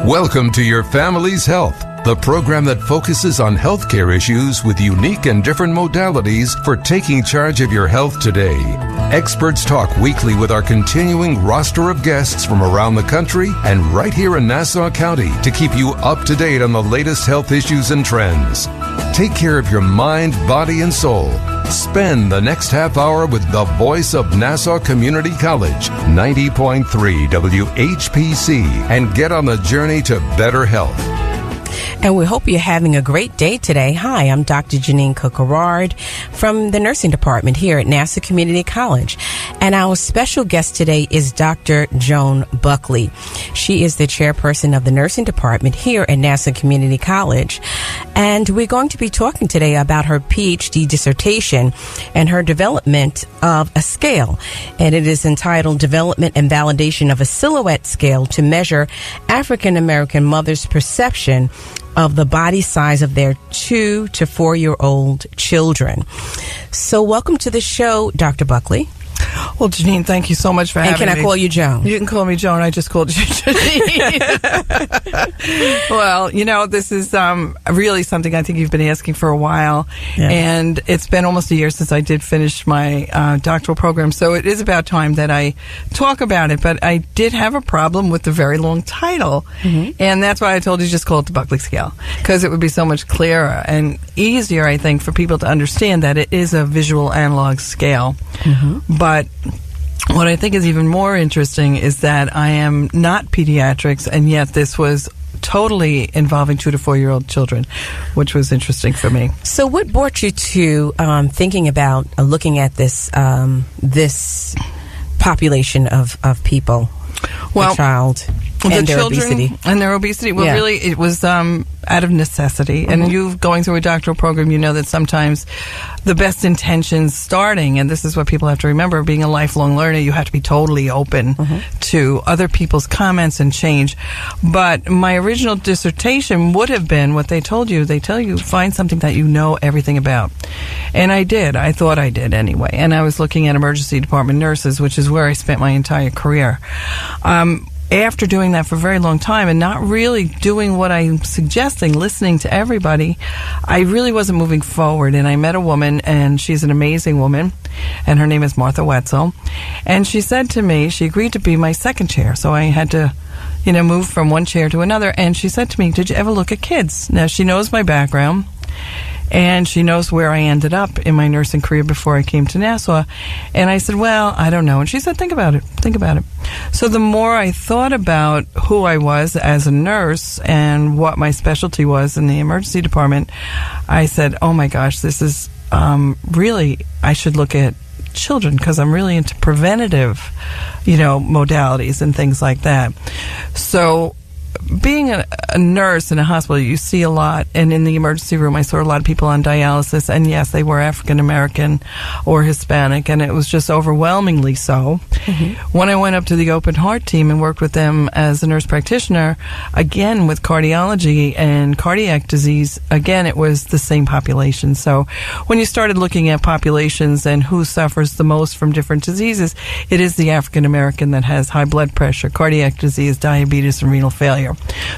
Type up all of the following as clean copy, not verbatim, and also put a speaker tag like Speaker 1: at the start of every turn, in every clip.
Speaker 1: Welcome to Your Family's Health, the program that focuses on healthcare issues with unique and different modalities for taking charge of your health today. Experts talk weekly with our continuing roster of guests from around the country and right here in Nassau County to keep you up to date on the latest health issues and trends. Take care of your mind, body, and soul. Spend the next half hour with the voice of Nassau Community College, 90.3 WHPC, and get on the journey to better health.
Speaker 2: And we hope you're having a great day today. Hi, I'm Dr. Jeanine Cook-Garard from the nursing department here at Nassau Community College. And our special guest today is Dr. Joan Buckley. She is the chairperson of the nursing department here at Nassau Community College. And we're going to be talking today about her PhD dissertation and her development of a scale. And it is entitled Development and Validation of a Silhouette Scale to Measure African American Mothers' Perception of the body size of their 2 to 4-year-old children. So welcome to the show, Dr. Buckley.
Speaker 3: Well, Jeanine, thank you so much for having me.
Speaker 2: And can I call you Joan?
Speaker 3: You can call me Joan. I just called you Jeanine. Well, you know, this is really something I think you've been asking for a while. Yeah. And it's been almost a year since I did finish my doctoral program. So it is about time that I talk about it. But I did have a problem with the very long title. Mm-hmm. And that's why I told you just call it the Buckley Scale, because it would be so much clearer and easier, I think, for people to understand that it is a visual analog scale. Mm-hmm. But what I think is even more interesting is that I am not pediatrics, and yet this was totally involving 2 to 4-year-old children, which was interesting for me.
Speaker 2: So what brought you to thinking about looking at this this population of people, the child and their obesity?
Speaker 3: And their obesity? Well, really, it was out of necessity. Mm-hmm. And you going through a doctoral program, you know that sometimes the best intentions starting, and this is what people have to remember, being a lifelong learner, you have to be totally open to other people's comments and change. But my original dissertation would have been what they told you. They tell you, find something that you know everything about. And I did. I thought I did anyway. And I was looking at emergency department nurses, which is where I spent my entire career. After doing that for a very long time and not really doing what I'm suggesting, listening to everybody, I really wasn't moving forward. And I met a woman, and she's an amazing woman, and her name is Martha Wetzel. And she said to me, she agreed to be my second chair. So I had to, move from one chair to another. And she said to me, did you ever look at kids? Now, she knows my background, and she knows where I ended up in my nursing career before I came to Nassau. And I said, well, I don't know. And she said, think about it. So the more I thought about who I was as a nurse and what my specialty was in the emergency department, I said, oh my gosh, this is really, I should look at children, because I'm really into preventative, modalities and things like that. So being a nurse in a hospital, you see a lot, and in the emergency room I saw a lot of people on dialysis, and yes, they were African American or Hispanic, and it was just overwhelmingly so. Mm-hmm. When I went up to the open heart team and worked with them as a nurse practitioner, again with cardiology and cardiac disease, again it was the same population. So when you started looking at populations and who suffers the most from different diseases, it is the African American that has high blood pressure, cardiac disease, diabetes, and renal failure.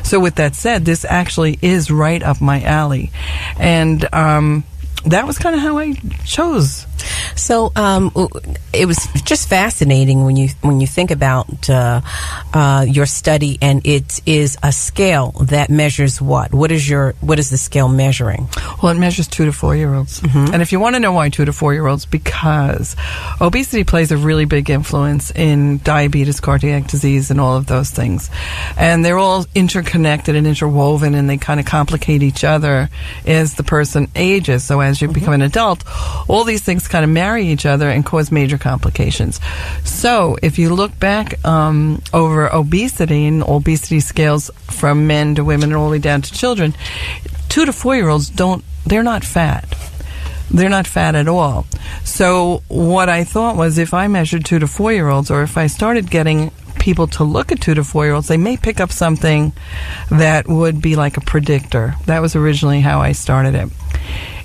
Speaker 3: So with that said, this actually is right up my alley. And that was kind of how I chose.
Speaker 2: So it was just fascinating when you think about your study, and it is a scale that measures what? What is the scale measuring?
Speaker 3: Well, it measures 2 to 4-year-olds. Mm-hmm. And if you want to know why 2 to 4-year-olds, because obesity plays a really big influence in diabetes, cardiac disease, and all of those things. And they're all interconnected and interwoven, and they kind of complicate each other as the person ages. So as you become an adult, all these things kind of marry each other and cause major complications. So if you look back over obesity and obesity scales from men to women and all the way down to children, 2 to 4-year-olds they're not fat. They're not fat at all. So what I thought was, if I measured 2 to 4-year-olds, or if I started getting people to look at 2 to 4-year-olds, they may pick up something that would be like a predictor. That was originally how I started it.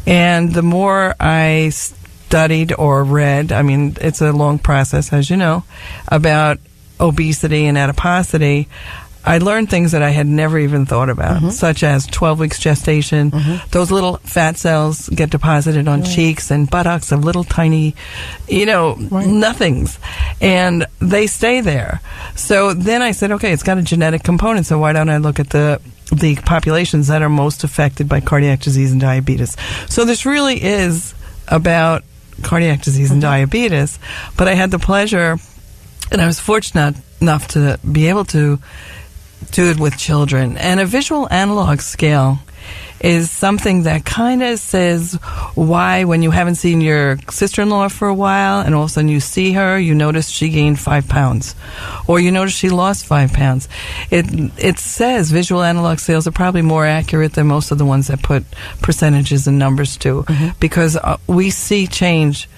Speaker 3: And the more I studied or read, I mean, it's a long process, as you know, about obesity and adiposity, I learned things that I had never even thought about, such as 12 weeks gestation. Those little fat cells get deposited on cheeks and buttocks of little tiny, nothings. And they stay there. So then I said, okay, it's got a genetic component, so why don't I look at the populations that are most affected by cardiac disease and diabetes. So this really is about cardiac disease and diabetes, but I had the pleasure, and I was fortunate enough to be able to do it with children. And a visual analog scale is something that kind of says why, when you haven't seen your sister-in-law for a while and all of a sudden you see her, you notice she gained 5 pounds, or you notice she lost 5 pounds. It says visual analog scales are probably more accurate than most of the ones that put percentages and numbers to, because we see change,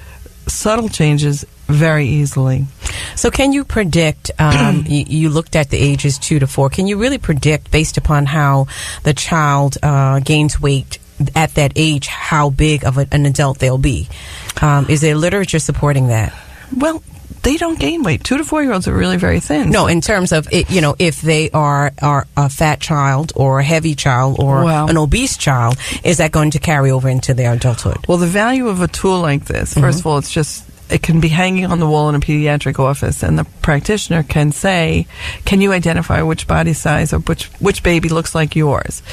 Speaker 3: subtle changes, very easily.
Speaker 2: So can you predict, you looked at the ages 2 to 4, can you really predict, based upon how the child gains weight at that age, how big of an adult they'll be? Is there literature supporting that?
Speaker 3: Well, they don't gain weight. 2 to 4-year-olds are really very thin.
Speaker 2: No, in terms of, if they are a fat child or a heavy child or an obese child, is that going to carry over into their adulthood?
Speaker 3: Well, the value of a tool like this, first of all, it can be hanging on the wall in a pediatric office, and the practitioner can say, can you identify which body size or which baby looks like yours?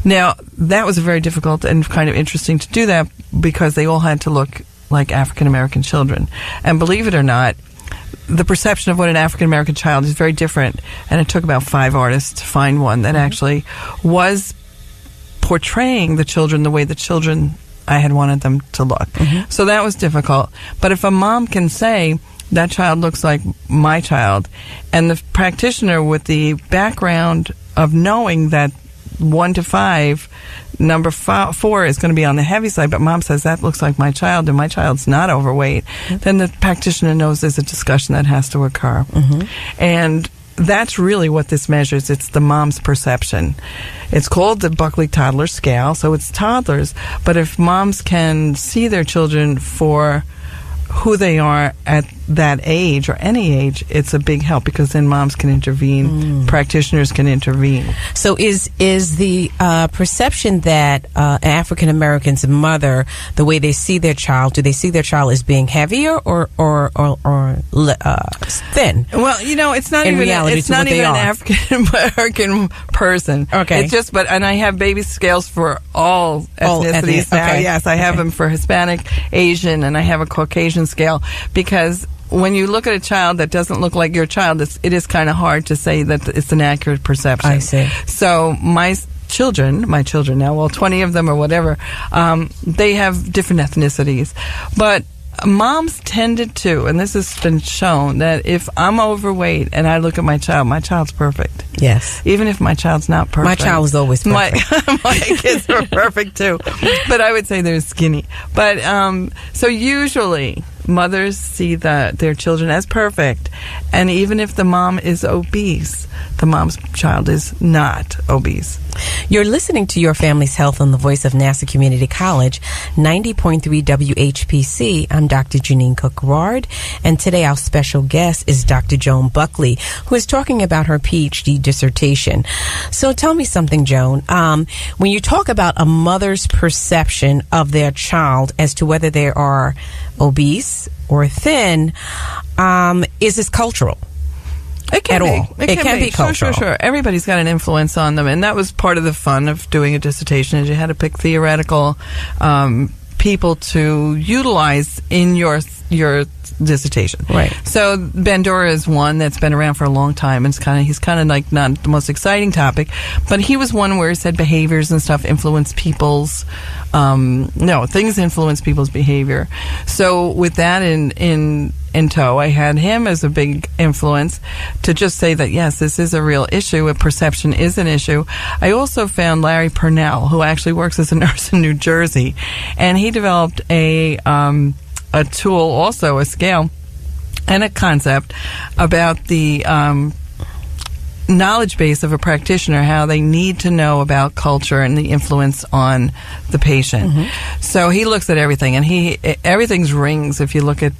Speaker 3: Now, that was very difficult and kind of interesting to do that, because they all had to look like African-American children. And believe it or not, the perception of what an African-American child is very different, and it took about 5 artists to find one that actually was portraying the children the way the children I had wanted them to look. So that was difficult. But if a mom can say, that child looks like my child, and the practitioner with the background of knowing that 1 to 5, number 4 is going to be on the heavy side, but mom says that looks like my child and my child's not overweight, then the practitioner knows there's a discussion that has to occur. And that's really what this measures. It's the mom's perception. It's called the Buckley Toddler Scale, so it's toddlers. But if moms can see their children for who they are at that age or any age, it's a big help, because then moms can intervene, practitioners can intervene.
Speaker 2: So is the perception that an African American's mother, the way they see their child, do they see their child as being heavier or thin?
Speaker 3: Well, it's not even an African American person.
Speaker 2: Okay,
Speaker 3: it's just and I have baby scales for all ethnicities now.
Speaker 2: Okay.
Speaker 3: Yes, I have them for Hispanic, Asian, and I have a Caucasian scale, because when you look at a child that doesn't look like your child, it is kind of hard to say that it's an accurate perception.
Speaker 2: I see.
Speaker 3: So my children now, well, 20 of them or whatever, they have different ethnicities. But moms tended to, and this has been shown, that if I'm overweight and I look at my child's perfect.
Speaker 2: Yes.
Speaker 3: Even if my child's not perfect.
Speaker 2: My child is always perfect.
Speaker 3: My kids are perfect too. But I would say they're skinny. But so usually mothers see their children as perfect, and even if the mom is obese, the mom's child is not obese.
Speaker 2: You're listening to Your Family's Health on the voice of Nassau Community College, 90.3 WHPC. I'm Dr. Jeanine Cook-Garard, and today our special guest is Dr. Joan Buckley, who is talking about her PhD dissertation. So tell me something, Joan. When you talk about a mother's perception of their child as to whether they are obese or thin, is this cultural?
Speaker 3: It can be.
Speaker 2: All. It can be cultural.
Speaker 3: Sure. Everybody's got an influence on them, and that was part of the fun of doing a dissertation, is you had to pick theoretical people to utilize in your dissertation.
Speaker 2: Right.
Speaker 3: So Bandura is one that's been around for a long time, and he's kind of like not the most exciting topic, but he was one where he said behaviors and stuff influence people's things influence people's behavior. So with that in tow, I had him as a big influence to just say that yes, this is a real issue. A perception is an issue. I also found Larry Purnell, who actually works as a nurse in New Jersey, and he developed a tool, also a scale and a concept about the knowledge base of a practitioner, how they need to know about culture and the influence on the patient. So he looks at everything, and everything's rings. If you look at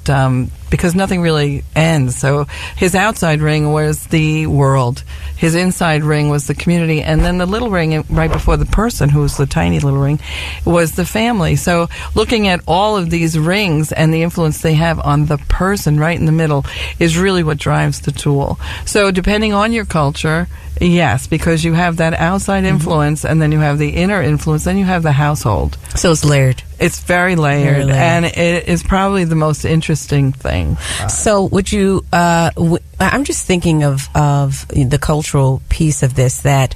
Speaker 3: because nothing really ends. So his outside ring was the world. His inside ring was the community. And then the little ring right before the person, who was the tiny little ring, was the family. So looking at all of these rings and the influence they have on the person right in the middle is really what drives the tool. So depending on your culture, yes, because you have that outside influence, and then you have the inner influence, then you have the household.
Speaker 2: So it's layered.
Speaker 3: It's very layered, and it is probably the most interesting thing.
Speaker 2: So would you, I'm just thinking of the cultural piece of this, that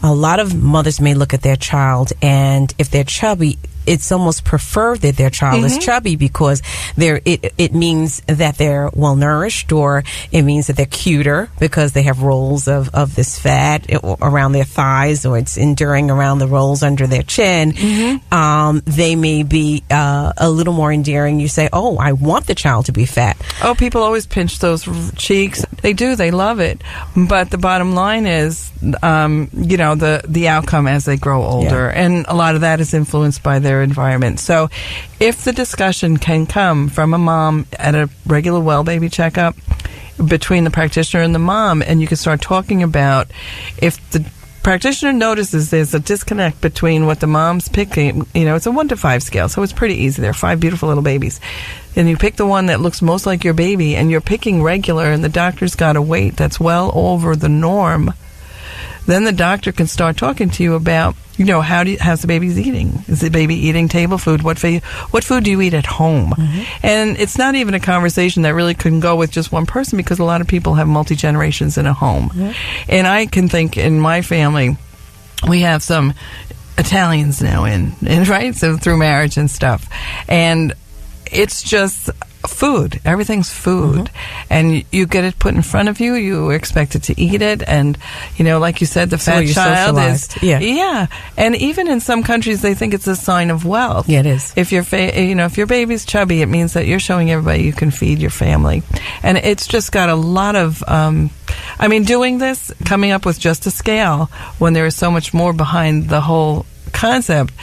Speaker 2: a lot of mothers may look at their child, and if they're chubby, it's almost preferred that their child is chubby because it means that they're well nourished, or it means that they're cuter because they have rolls of this fat around their thighs, or it's enduring around the rolls under their chin. They may be a little more endearing. You say, oh, I want the child to be fat.
Speaker 3: Oh, people always pinch those cheeks. They do. They love it. But the bottom line is, the outcome as they grow older. Yeah. And a lot of that is influenced by their environment. So if the discussion can come from a mom at a regular well baby checkup between the practitioner and the mom, and you can start talking about, if the practitioner notices there's a disconnect between what the mom's picking, it's a 1 to 5 scale, so it's pretty easy. There are 5 beautiful little babies. And you pick the one that looks most like your baby, and you're picking regular, and the doctor's got a weight that's well over the norm, then the doctor can start talking to you about, how's the baby's eating? Is the baby eating table food? What food do you eat at home? And it's not even a conversation that really can go with just one person, because a lot of people have multi-generations in a home. And I can think in my family, we have some Italians now in right? So through marriage and stuff. And it's just food. Everything's food. And you get it put in front of you, you are expected to eat it, and like you said, the fat child is and even in some countries they think it's a sign of wealth.
Speaker 2: Yeah, it is.
Speaker 3: If if your baby's chubby, it means that you're showing everybody you can feed your family. And it's just got a lot of doing this, coming up with just a scale when there is so much more behind the whole concept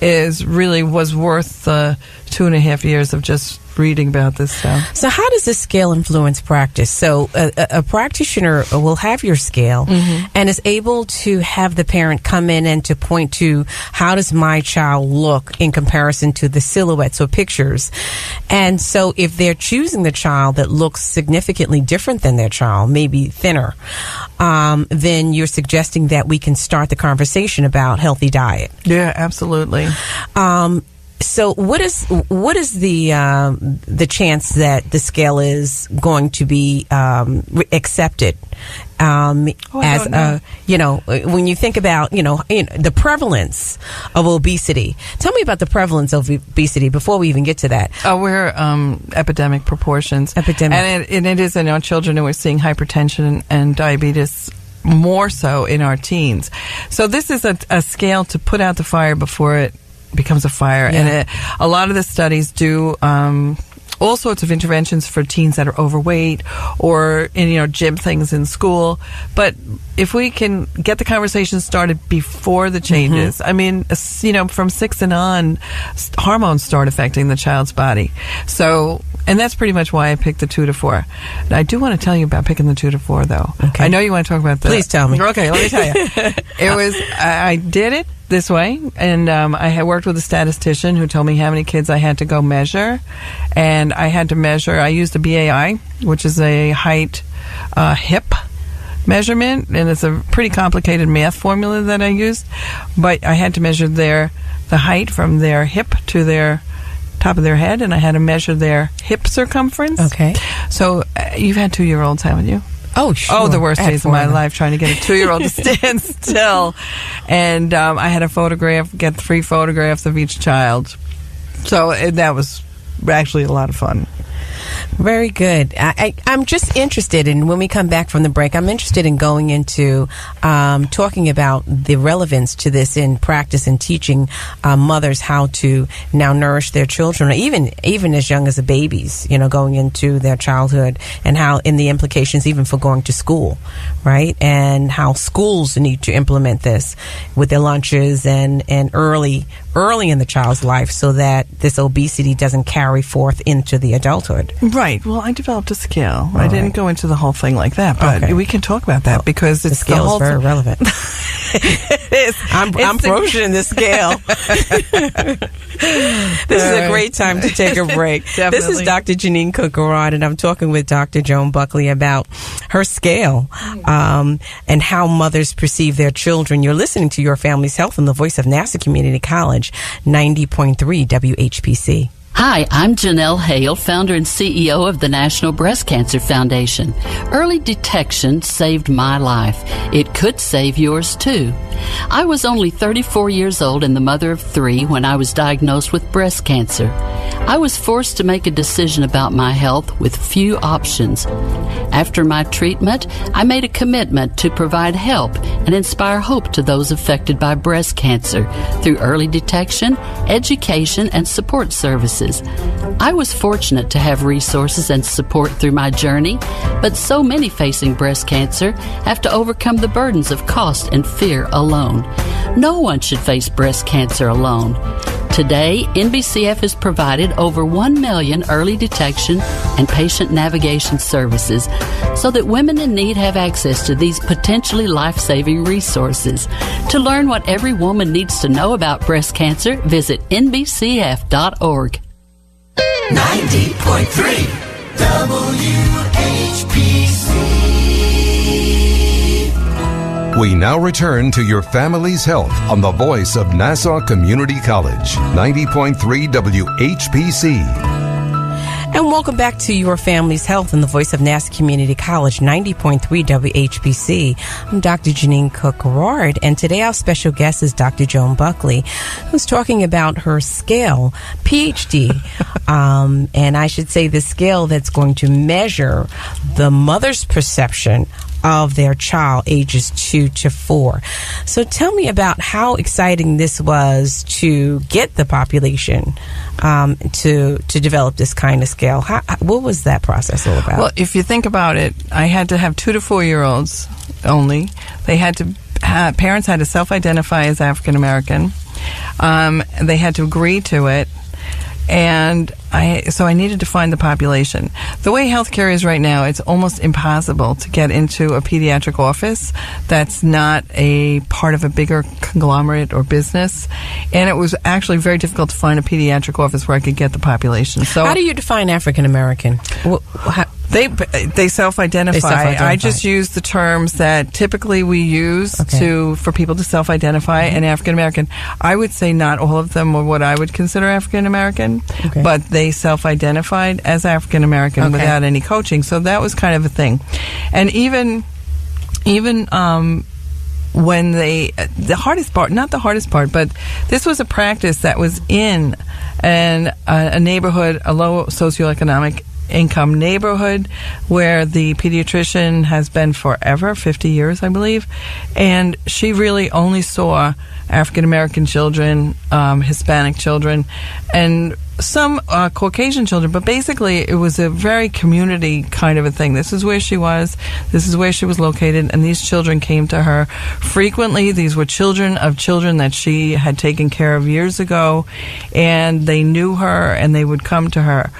Speaker 3: was worth the 2.5 years of just reading about this stuff.
Speaker 2: So how does this scale influence practice? So a practitioner will have your scale and is able to have the parent come in and to point to, how does my child look in comparison to the silhouettes or pictures? And so if they're choosing the child that looks significantly different than their child, maybe thinner, then you're suggesting that we can start the conversation about healthy diet.
Speaker 3: Yeah, absolutely.
Speaker 2: So what is the chance that the scale is going to be accepted when you think about the prevalence of obesity? Tell me about the prevalence of obesity before we even get to that.
Speaker 3: We're epidemic proportions. And it is in our children, and we're seeing hypertension and diabetes more so in our teens. So this is a scale to put out the fire before it becomes a fire. And a lot of the studies do all sorts of interventions for teens that are overweight, or gym things in school. But if we can get the conversation started before the changes, from 6 and on, hormones start affecting the child's body. So, and that's pretty much why I picked the 2 to 4. And I do want to tell you about picking the 2 to 4, though.
Speaker 2: Okay.
Speaker 3: I know you want to talk about that.
Speaker 2: Please tell me.
Speaker 3: Okay, let me tell you. I did it this way, and I had worked with a statistician who told me how many kids I had to go measure, and I had to measure. I used a BAI, which is a height hip measurement, and it's a pretty complicated math formula that I used, but I had to measure the height from their hip to their top of their head, and I had to measure their hip circumference.
Speaker 2: Okay.
Speaker 3: So you've had 2-year-olds, haven't you?
Speaker 2: Oh, sure.
Speaker 3: Oh, the worst days of my life, trying to get a 2-year-old to stand still. And I had to get 3 photographs of each child. So that was actually a lot of fun.
Speaker 2: Very good. I'm just interested in, when we come back from the break, I'm interested in going into talking about the relevance to this in practice and teaching mothers how to now nourish their children, even as young as the babies, going into their childhood, and how in the implications even for going to school, right? And how schools need to implement this with their lunches and early early in the child's life so that this obesity doesn't carry forth into the adulthood.
Speaker 3: Right. Well, I developed a scale. I didn't go into the whole thing like that, but we can talk about that because it's
Speaker 2: the scale is very relevant. I'm broaching the scale. This is a great time to take a break. This is Dr. Jeanine Cook-Garard, and I'm talking with Dr. Joan Buckley about her scale and how mothers perceive their children. You're listening to Your Family's Health on the voice of Nassau Community College, 90.3 WHPC.
Speaker 4: Hi, I'm Janelle Hale, founder and CEO of the National Breast Cancer Foundation. Early detection saved my life. It could save yours too. I was only 34 years old and the mother of 3 when I was diagnosed with breast cancer. I was forced to make a decision about my health with few options. After my treatment, I made a commitment to provide help and inspire hope to those affected by breast cancer through early detection, education, and support services. I was fortunate to have resources and support through my journey, but so many facing breast cancer have to overcome the burdens of cost and fear alone. No one should face breast cancer alone. Today, NBCF has provided over 1 million early detection and patient navigation services so that women in need have access to these potentially life-saving resources. To learn what every woman needs to know about breast cancer, visit nbcf.org.
Speaker 5: 90.3 WHPC.
Speaker 1: We now return to Your Family's Health on the voice of Nassau Community College, 90.3 WHPC.
Speaker 2: And welcome back to Your Family's Health and the voice of Nassau Community College, 90.3 WHPC. I'm Dr. Jeanine Cook-Garard, and today our special guest is Dr. Joan Buckley, who's talking about her scale, PhD, and I should say the scale that's going to measure the mother's perception of their child ages 2 to 4. So tell me about how exciting this was to get the population to develop this kind of scale. What was that process all about?
Speaker 3: Well, if you think about it, I had to have 2 to 4 year olds only. They had to parents had to self-identify as African American. They had to agree to it. And so I needed to find the population. The way healthcare is right now, it's almost impossible to get into a pediatric office that's not a part of a bigger conglomerate or business. And it was actually very difficult to find a pediatric office where I could get the population. So
Speaker 2: how do you define African American?
Speaker 3: They self-identify. I just use the terms that typically we use for people to self-identify. And African American, I would say not all of them are what I would consider African American, but they self-identified as African American without any coaching. So that was kind of a thing. And even when the hardest part, not the hardest part, but this was a practice that was in a neighborhood, a low socioeconomic income neighborhood where the pediatrician has been forever, 50 years, I believe. And she really only saw African American children, Hispanic children, and some Caucasian children, but basically it was a very community kind of a thing. This is where she was, this is where she was located, and these children came to her frequently. These were children of children that she had taken care of years ago, and they knew her and they would come to her.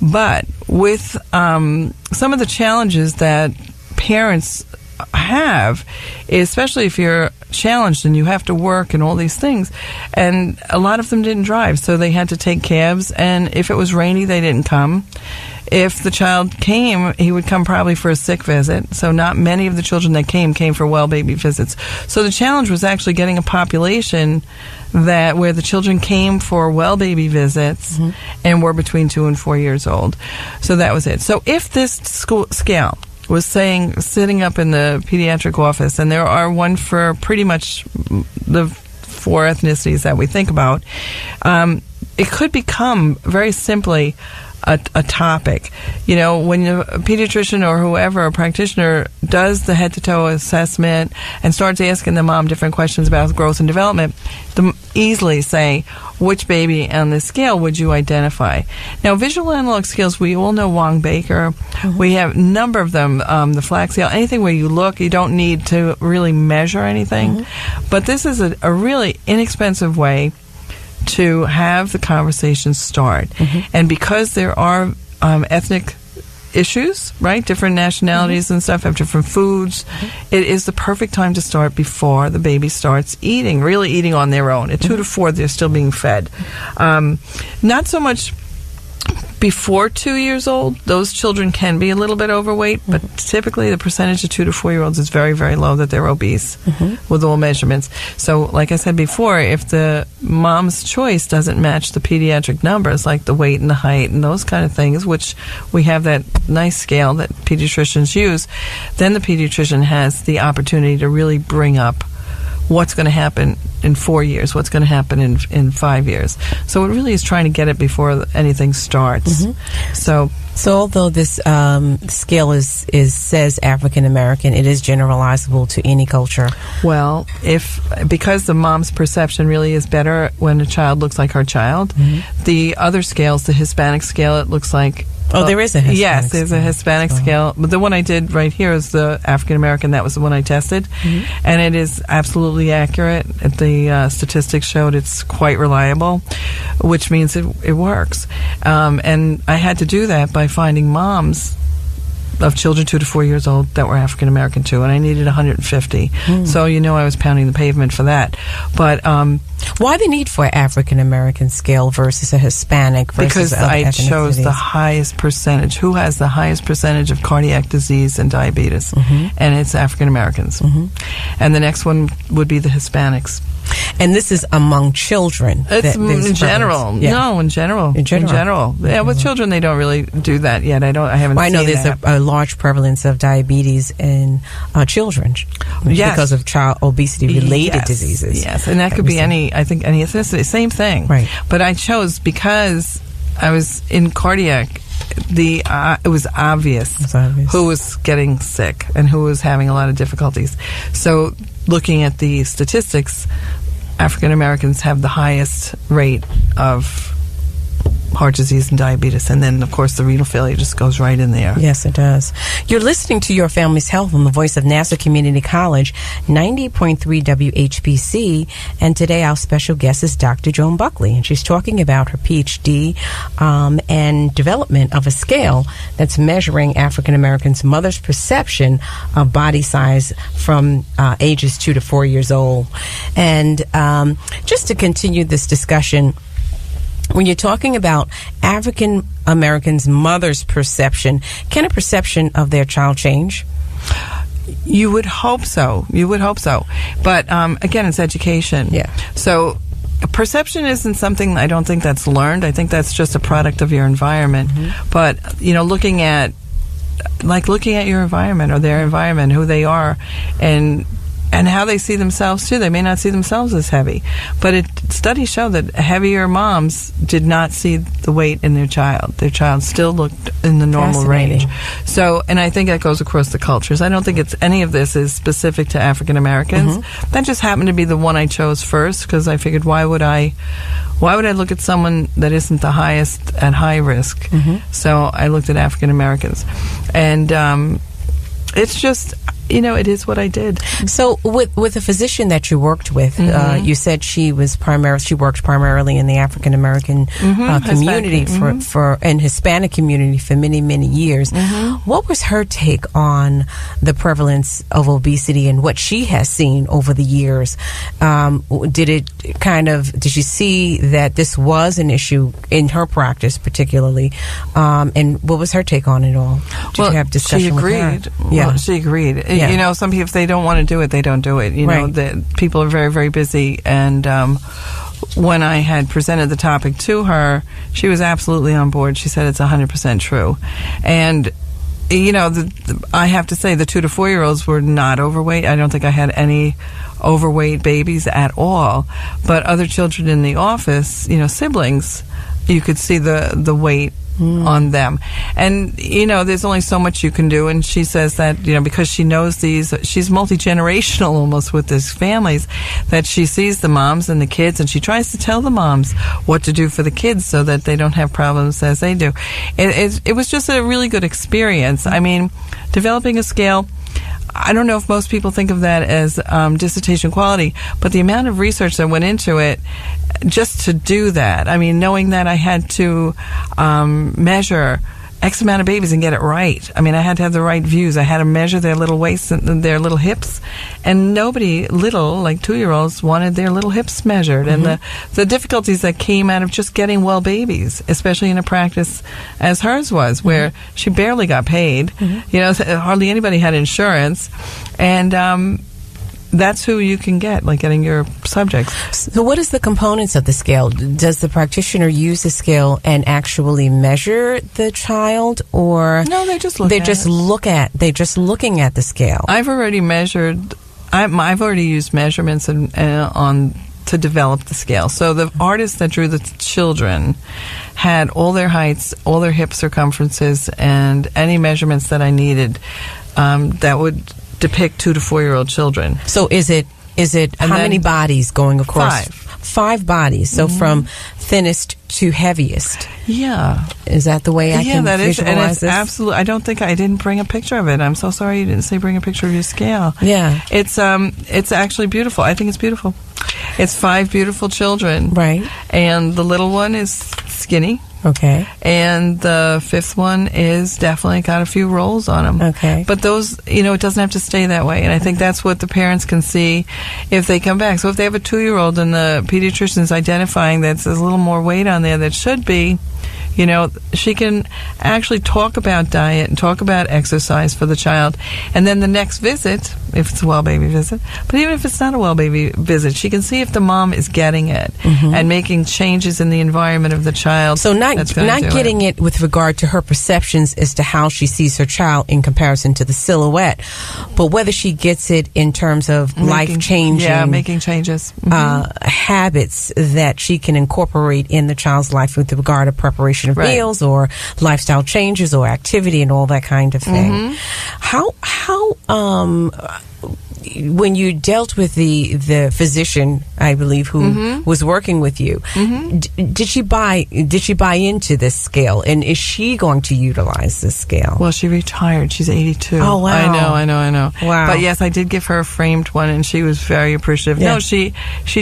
Speaker 3: But with some of the challenges that parents have, especially if you're challenged and you have to work and all these things, and a lot of them didn't drive, so they had to take cabs, and if it was rainy they didn't come. If the child came, he would come probably for a sick visit, so not many of the children that came for well baby visits. So the challenge was actually getting a population where the children came for well baby visits and were between 2 and 4 years old. So that was it. So if this scale was sitting up in the pediatric office, and there are one for pretty much the 4 ethnicities that we think about, it could become very simply a topic. You know, when a pediatrician or whoever, a practitioner, does the head-to-toe assessment and starts asking the mom different questions about growth and development, they easily say, which baby on this scale would you identify? Now, visual analog scales, we all know Wong-Baker. We have a number of them, the flat scale, anything where you look, you don't need to really measure anything. But this is a really inexpensive way to have the conversation start. And because there are ethnic issues, right? Different nationalities and stuff have different foods. It is the perfect time to start before the baby starts eating, really eating on their own. At 2 to 4, they're still being fed. Not so much before 2 years old. Those children can be a little bit overweight, but typically the percentage of 2 to 4 year olds is very, very low that they're obese with all measurements. So, like I said before, if the mom's choice doesn't match the pediatric numbers, like the weight and the height and those kind of things, which we have that nice scale that pediatricians use, then the pediatrician has the opportunity to really bring up what's going to happen in 4 years, what's going to happen in 5 years. So it really is trying to get it before anything starts. So although this scale says African American, it is generalizable to any culture. Well, because the mom's perception really is better when a child looks like her child, the other scales, the Hispanic scale, it looks like.
Speaker 2: Oh, there is a Hispanic scale.
Speaker 3: Yes, there's a Hispanic scale. But the one I did right here is the African American. That was the one I tested. And it is absolutely accurate. The statistics showed it's quite reliable, which means it works. And I had to do that by finding moms of children 2 to 4 years old that were African American too, and I needed 150. So I was pounding the pavement for that. But
Speaker 2: why the need for an African American scale versus a Hispanic versus
Speaker 3: because I chose the highest percentage. Who has the highest percentage of cardiac disease and diabetes? And it's African Americans. And the next one would be the Hispanics.
Speaker 2: And this is among children.
Speaker 3: It's in general.
Speaker 2: Yeah.
Speaker 3: No, in general. In general. Yeah, with children, they don't really do that yet. I haven't.
Speaker 2: I know
Speaker 3: seen
Speaker 2: there's a large prevalence of diabetes in children because of child obesity-related diseases.
Speaker 3: Yes, and that could be any ethnicity. Same thing.
Speaker 2: Right.
Speaker 3: But I chose because I was in cardiac. It was obvious who was getting sick and who was having a lot of difficulties. So, looking at the statistics, African Americans have the highest rate of heart disease and diabetes, and then of course the renal failure just goes right in there.
Speaker 2: Yes, it does. You're listening to Your Family's Health on the voice of Nassau Community College, 90.3 WHPC, and today our special guest is Dr. Joan Buckley, and she's talking about her PhD and development of a scale that's measuring African Americans' mother's perception of body size from ages 2 to 4 years old. And just to continue this discussion, when you're talking about African Americans' mother's perception, can a perception of their child change?
Speaker 3: You would hope so. But again, it's education.
Speaker 2: Yeah.
Speaker 3: So perception isn't something, I don't think that's learned. I think that's just a product of your environment. But, looking at your environment or their environment, who they are, and how they see themselves too. They may not see themselves as heavy, but studies show that heavier moms did not see the weight in their child. Their child still looked in the normal range. So, and I think that goes across the cultures. I don't think any of this is specific to African Americans. That just happened to be the one I chose first because I figured why would I look at someone that isn't the highest at high risk? So I looked at African Americans, and it's just. It is what I did.
Speaker 2: So, with the physician that you worked with, you said she worked primarily in the African American community and Hispanic community for many, many years. What was her take on the prevalence of obesity and what she has seen over the years? Did she see that this was an issue in her practice, particularly? And what was her take on it all? Did you have discussion with her?
Speaker 3: She agreed. Yeah, she agreed. Yeah. Some people, if they don't want to do it, they don't do it. The people are very, very busy. And when I had presented the topic to her, she was absolutely on board. She said it's 100% true. And, I have to say the 2 to 4 year olds were not overweight. I don't think I had any overweight babies at all. But other children in the office, siblings, you could see the weight on them. And, there's only so much you can do. And she says that, because she knows she's multi-generational almost with these families, that she sees the moms and the kids, and she tries to tell the moms what to do for the kids so that they don't have problems as they do. It was just a really good experience. I mean, developing a scale, I don't know if most people think of that as dissertation quality, but the amount of research that went into it just to do that. I mean, knowing that I had to measure X amount of babies and get it right. I mean, I had to have the right views. I had to measure their little waists and their little hips. And nobody little, like 2-year-olds, wanted their little hips measured. Mm-hmm. And the difficulties that came out of just getting well babies, especially in a practice as hers was, where she barely got paid. Mm-hmm. You know, hardly anybody had insurance. And that's who you can get, like getting your subjects.
Speaker 2: So what is the components of the scale? Does the practitioner use the scale and actually measure the child, or
Speaker 3: no? They're just
Speaker 2: looking at the scale.
Speaker 3: I've already measured. I've already used measurements to develop the scale. So the artist that drew the children had all their heights, all their hip circumferences, and any measurements that I needed that would depict 2 to 4-year-old children.
Speaker 2: So is it how many bodies going across? 5 bodies. So from thinnest to heaviest.
Speaker 3: Yeah.
Speaker 2: Is that the way I can visualize
Speaker 3: and it's
Speaker 2: this?
Speaker 3: Absolutely. I didn't bring a picture of it. I'm so sorry you didn't say bring a picture of your scale.
Speaker 2: Yeah.
Speaker 3: It's actually beautiful. I think it's beautiful. It's 5 beautiful children.
Speaker 2: Right.
Speaker 3: And the little one is skinny.
Speaker 2: Okay.
Speaker 3: And the 5th one is definitely got a few rolls on them.
Speaker 2: Okay.
Speaker 3: But those, it doesn't have to stay that way. And I think that's what the parents can see if they come back. So if they have a 2-year-old and the pediatrician is identifying that there's a little more weight on there that should be, she can actually talk about diet and talk about exercise for the child. And then the next visit, if it's a well baby visit, but even if it's not a well baby visit, she can see if the mom is getting it and making changes in the environment of the child.
Speaker 2: So not getting it with regard to her perceptions as to how she sees her child in comparison to the silhouette, but whether she gets it in terms of life-changing
Speaker 3: making changes.
Speaker 2: Habits that she can incorporate in the child's life with regard to preparation of meals or lifestyle changes or activity and all that kind of thing. How when you dealt with the physician, I believe, who was working with you, did she buy into this scale, and is she going to utilize this scale?
Speaker 3: Well, she retired. She's 82.
Speaker 2: Oh, wow.
Speaker 3: I know.
Speaker 2: Wow.
Speaker 3: But yes, I did give her a framed one, and she was very appreciative.
Speaker 2: Yeah.
Speaker 3: No, she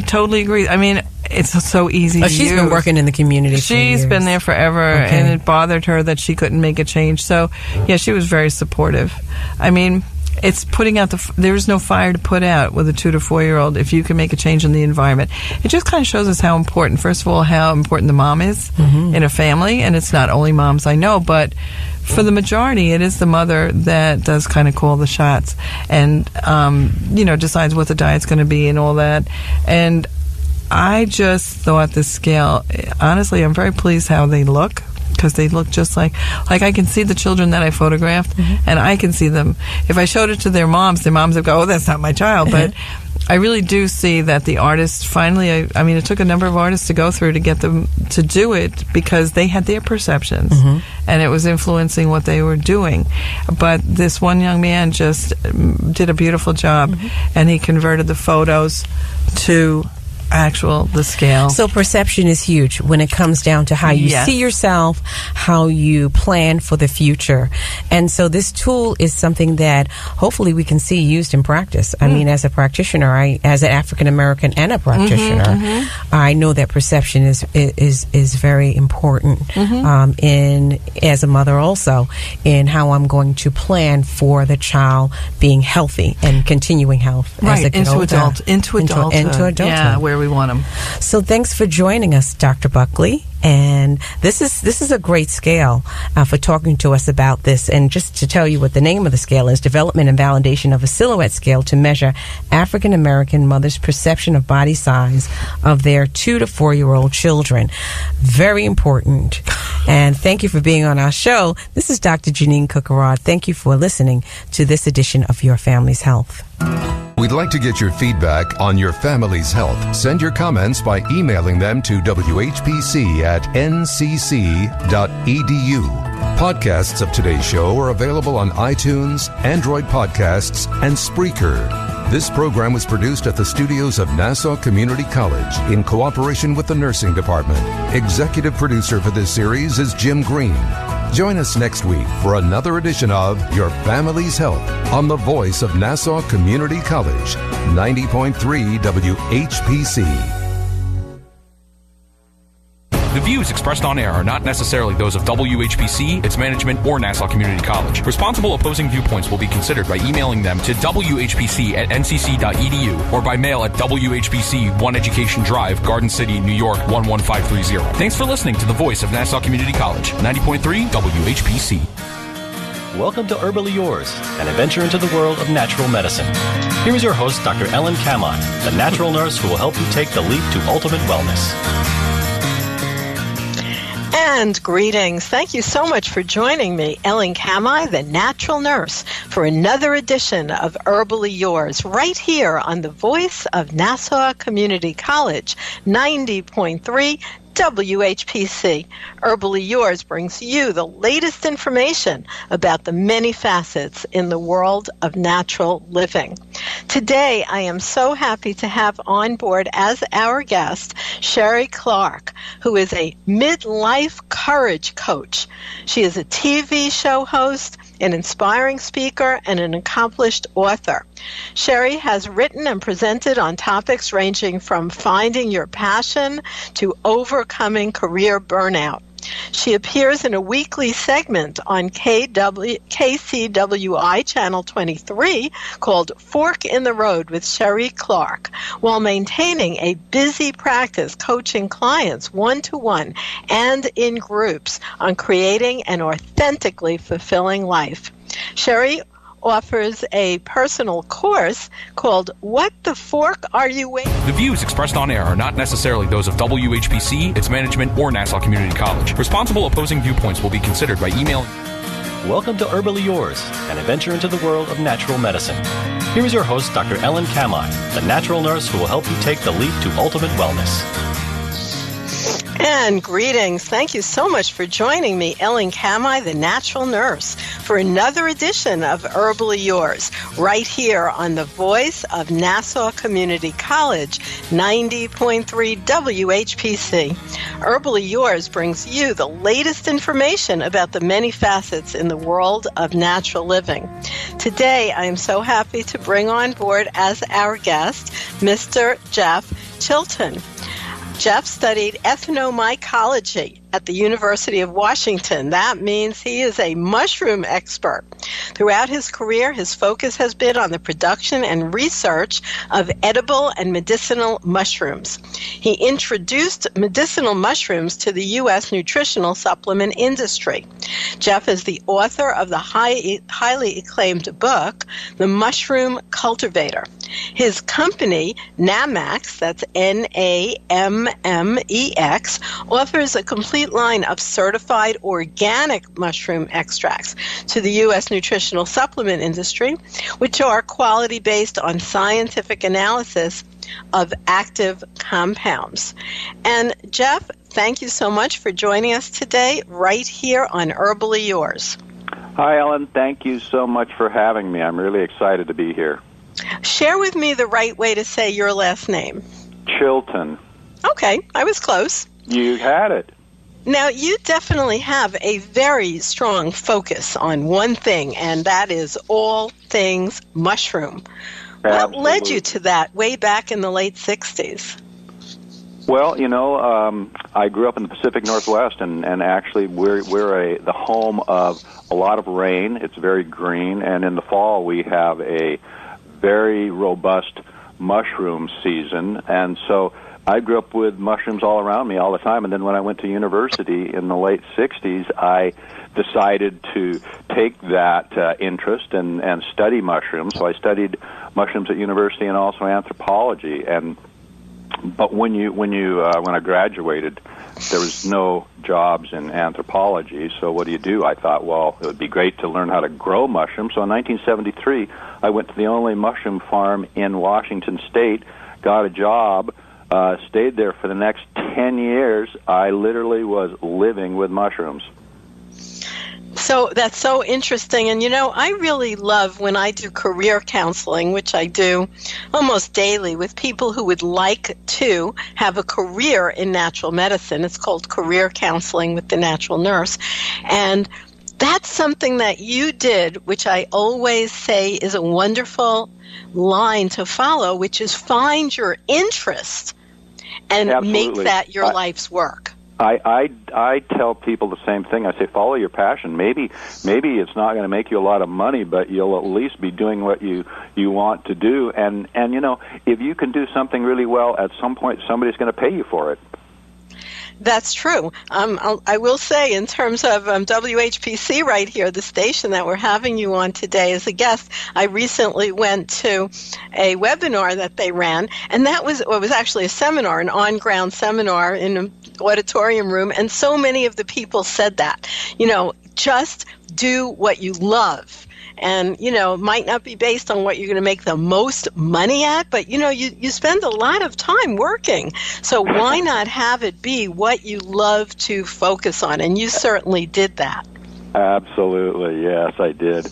Speaker 3: totally agrees. I mean, it's so easy to use.
Speaker 2: She's been working in the community for years.
Speaker 3: She's been there forever, and it bothered her that she couldn't make a change. So, yeah, she was very supportive. I mean, it's putting out there is no fire to put out with a 2 to 4-year-old if you can make a change in the environment. It just kind of shows us how important, first of all, how important the mom is in a family. And it's not only moms, I know, but for the majority, it is the mother that does kind of call the shots and, decides what the diet's going to be and all that. And I just thought this scale, honestly, I'm very pleased how they look, because they look just like I can see the children that I photographed, and I can see them. If I showed it to their moms would go, oh, that's not my child. But I really do see that the artist finally, I mean, it took a number of artists to go through to get them to do it, because they had their perceptions, and it was influencing what they were doing. But this one young man just did a beautiful job, and he converted the photos to the scale. So
Speaker 2: perception is huge when it comes down to how you see yourself, how you plan for the future. And so this tool is something that hopefully we can see used in practice. I mean, as a practitioner, as an African American and a practitioner, I know that perception is very important in as a mother also, in how I'm going to plan for the child being healthy and continuing health as they get older.
Speaker 3: Into adulthood. Yeah, where we want them.
Speaker 2: So thanks for joining us, Dr. Buckley. And this is a great scale for talking to us about this. And just to tell you what the name of the scale is, Development and Validation of a Silhouette Scale to Measure African American Mothers' Perception of Body Size of their 2 to 4-year-old children. Very important. And thank you for being on our show. This is Dr. Jeanine Cook-Garard. Thank you for listening to this edition of Your Family's Health.
Speaker 1: We'd like to get your feedback on your family's health. Send your comments by emailing them to whpc@ncc.edu. Podcasts of today's show are available on iTunes, Android Podcasts, and Spreaker. This program was produced at the studios of Nassau Community College in cooperation with the Nursing Department. Executive producer for this series is Jim Green. Join us next week for another edition of Your Family's Health on the voice of Nassau Community College, 90.3 WHPC.
Speaker 5: The views expressed on air are not necessarily those of WHPC, its management, or Nassau Community College. Responsible opposing viewpoints will be considered by emailing them to whpc@ncc.edu or by mail at WHPC 1 Education Drive, Garden City, New York 11530. Thanks for listening to the voice of Nassau Community College, 90.3 WHPC.
Speaker 6: Welcome to Herbally Yours, an adventure into the world of natural medicine. Here is your host, Dr. Ellen Kamai, the natural nurse who will help you take the leap to ultimate wellness.
Speaker 7: And greetings. Thank you so much for joining me, Ellen Kamai, the natural nurse, for another edition of Herbally Yours, right here on the voice of Nassau Community College, 90.3 WHPC. Herbally Yours brings you the latest information about the many facets in the world of natural living. Today, I am so happy to have on board as our guest Sherry Clark, who is a midlife courage coach. She is a TV show host, an inspiring speaker, and an accomplished author. Sherry has written and presented on topics ranging from finding your passion to overcoming career burnout. She appears in a weekly segment on KCWI Channel 23 called Fork in the Road with Sherry Clark, while maintaining a busy practice coaching clients one-to-one and in groups on creating an authentically fulfilling life. Sherry offers a personal course called What the Fork Are You Waiting?
Speaker 5: The views expressed on air are not necessarily those of WHPC, its management, or Nassau Community College. Responsible opposing viewpoints will be considered by emailing.
Speaker 6: Welcome to Herbally Yours, an adventure into the world of natural medicine. Here is your host, Dr. Ellen Kamai, the natural nurse who will help you take the leap to ultimate wellness.
Speaker 7: And greetings. Thank you so much for joining me, Ellen Kamai, the natural nurse, for another edition of Herbally Yours, right here on the voice of Nassau Community College, 90.3 WHPC. Herbally Yours brings you the latest information about the many facets in the world of natural living. Today, I am so happy to bring on board as our guest, Mr. Jeff Chilton. Jeff studied ethnomycology at the University of Washington. That means he is a mushroom expert. Throughout his career, his focus has been on the production and research of edible and medicinal mushrooms. He introduced medicinal mushrooms to the U.S. nutritional supplement industry. Jeff is the author of the highly acclaimed book, The Mushroom Cultivator. His company, Namex, that's Nammex, offers a complete line of certified organic mushroom extracts to the U.S. nutritional supplement industry, which are quality based on scientific analysis of active compounds. And Jeff, thank you so much for joining us today right here on Herbally Yours.
Speaker 8: Hi, Ellen. Thank you so much for having me. I'm really excited to be here.
Speaker 7: Share with me the right way to say your last name.
Speaker 8: Chilton.
Speaker 7: Okay, I was close.
Speaker 8: You had it.
Speaker 7: Now, you definitely have a very strong focus on one thing, and that is all things mushroom.
Speaker 8: Absolutely.
Speaker 7: What led you to that way back in the late 60s?
Speaker 8: Well, I grew up in the Pacific Northwest, and actually we're the home of a lot of rain. It's very green, and in the fall we have a very robust mushroom season, and so I grew up with mushrooms all around me all the time. And then when I went to university in the late 60s, I decided to take that interest and study mushrooms. So I studied mushrooms at university and also anthropology. But when I graduated, there was no jobs in anthropology. So what do? I thought, well, it would be great to learn how to grow mushrooms. So in 1973, I went to the only mushroom farm in Washington State, got a job, stayed there for the next 10 years. I literally was living with mushrooms.
Speaker 7: So that's so interesting. And, I really love when I do career counseling, which I do almost daily with people who would like to have a career in natural medicine. It's called career counseling with the natural nurse. And that's something that you did, which I always say is a wonderful line to follow, which is find your interest and make that your life's work.
Speaker 8: I tell people the same thing. I say, follow your passion. Maybe it's not going to make you a lot of money, but you'll at least be doing what you want to do. And you know, if you can do something really well, at some point somebody's going to pay you for it.
Speaker 7: That's true. I will say, in terms of WHPC right here, the station that we're having you on today as a guest, I recently went to a webinar that they ran, and it was actually a seminar, an on-ground seminar in an auditorium room, and so many of the people said that, you know, just do what you love. And, you know, it might not be based on what you're going to make the most money at, but, you know, you spend a lot of time working. So why not have it be what you love to focus on? And you certainly did that.
Speaker 8: Absolutely, yes, I did.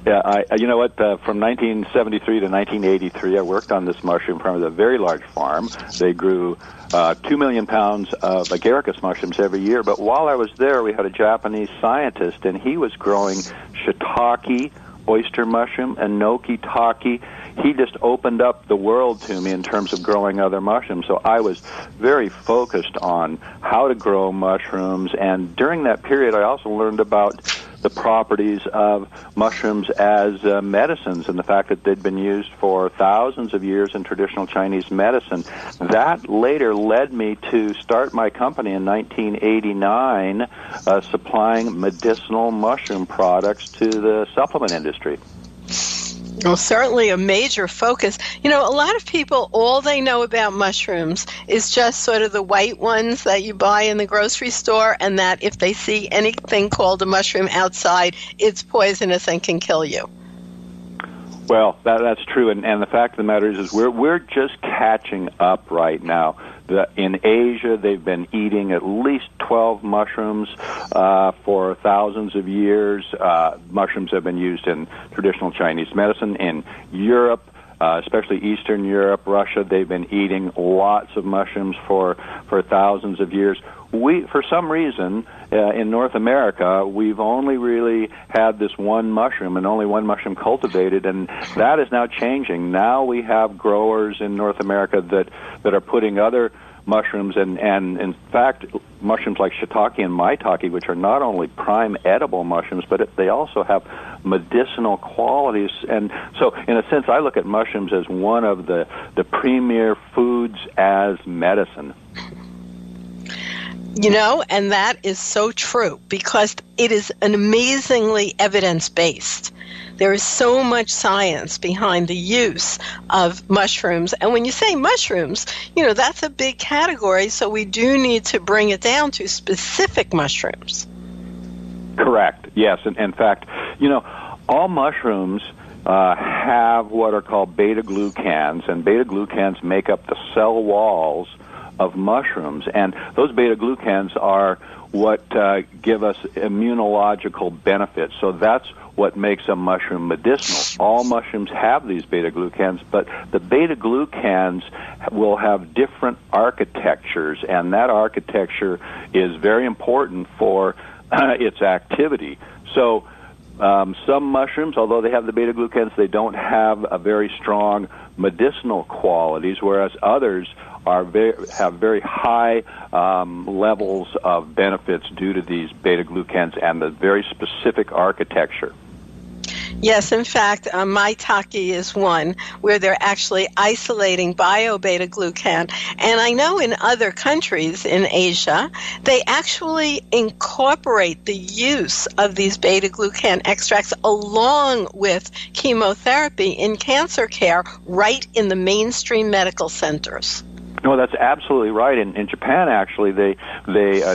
Speaker 8: Yeah, you know what? From 1973 to 1983, I worked on this mushroom farm with a very large farm. They grew 2 million pounds of agaricus mushrooms every year. But while I was there, we had a Japanese scientist, and he was growing shiitake, oyster mushroom, enoki taki. He just opened up the world to me in terms of growing other mushrooms. So I was very focused on how to grow mushrooms. And during that period, I also learned about the properties of mushrooms as medicines and the fact that they'd been used for thousands of years in traditional Chinese medicine. That later led me to start my company in 1989, supplying medicinal mushroom products to the supplement industry.
Speaker 7: Well, certainly a major focus. You know, a lot of people, all they know about mushrooms is just sort of the white ones that you buy in the grocery store, and that if they see anything called a mushroom outside, it's poisonous and can kill you.
Speaker 8: Well, that's true, and the fact of the matter is we're just catching up right now. In Asia, they've been eating at least 12 mushrooms for thousands of years. Mushrooms have been used in traditional Chinese medicine. In Europe, especially Eastern Europe, Russia, they've been eating lots of mushrooms for thousands of years. For some reason, in North America, we've only really had this one mushroom and only one mushroom cultivated, and that is now changing. Now we have growers in North America that are putting other mushrooms, and in fact, mushrooms like shiitake and maitake, which are not only prime edible mushrooms, but they also have medicinal qualities. And so, in a sense, I look at mushrooms as one of the premier foods as medicine.
Speaker 7: You know, and that is so true, because it is an amazingly evidence-based. There is so much science behind the use of mushrooms. And when you say mushrooms, you know, that's a big category, so we do need to bring it down to specific mushrooms.
Speaker 8: Correct, yes. And in fact, you know, all mushrooms have what are called beta-glucans, and beta-glucans make up the cell walls of mushrooms, and those beta-glucans are what give us immunological benefits. So that's what makes a mushroom medicinal. All mushrooms have these beta-glucans, but the beta-glucans will have different architectures, and that architecture is very important for its activity. So some mushrooms, although they have the beta-glucans, they don't have a very strong medicinal qualities, whereas others have very high levels of benefits due to these beta-glucans and the very specific architecture.
Speaker 7: Yes, in fact, maitake is one where they're actually isolating bio-beta-glucan. And I know in other countries in Asia, they actually incorporate the use of these beta-glucan extracts along with chemotherapy in cancer care right in the mainstream medical centers.
Speaker 8: No, that's absolutely right. In Japan, actually, they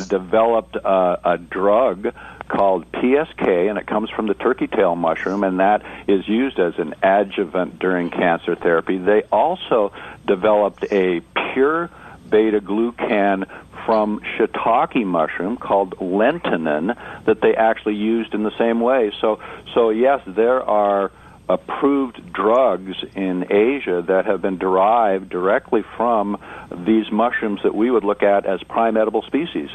Speaker 8: developed a drug called PSK, and it comes from the turkey tail mushroom, and that is used as an adjuvant during cancer therapy. They also developed a pure beta-glucan from shiitake mushroom called lentinin that they actually used in the same way. So yes, there are approved drugs in Asia that have been derived directly from these mushrooms that we would look at as prime edible species.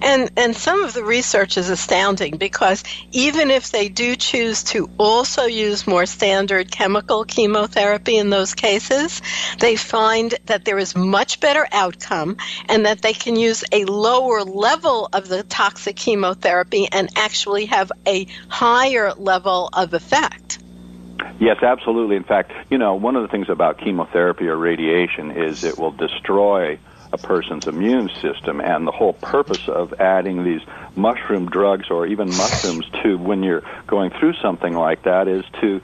Speaker 7: And some of the research is astounding, because even if they do choose to also use more standard chemical chemotherapy in those cases, they find that there is much better outcome and that they can use a lower level of the toxic chemotherapy and actually have a higher level of effect.
Speaker 8: Yes, absolutely. In fact, one of the things about chemotherapy or radiation is it will destroy a person's immune system, and the whole purpose of adding these mushroom drugs or even mushrooms to when you're going through something like that is to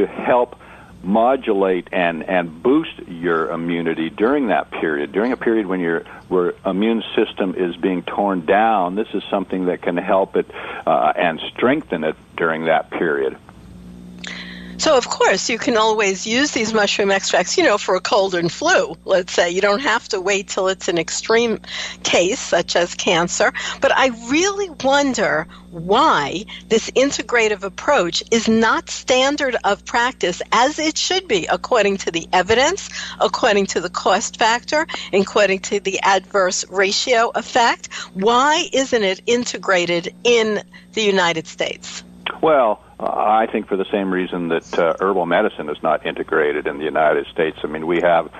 Speaker 8: help modulate and boost your immunity during that period. During a period when your immune system is being torn down, this is something that can help it and strengthen it during that period.
Speaker 7: So, of course, you can always use these mushroom extracts, for a cold and flu, let's say. You don't have to wait till it's an extreme case, such as cancer. But I really wonder why this integrative approach is not standard of practice as it should be, according to the evidence, according to the cost factor, according to the adverse ratio effect. Why isn't it integrated in the United States?
Speaker 8: Well, I think for the same reason that herbal medicine is not integrated in the United States. I mean, we have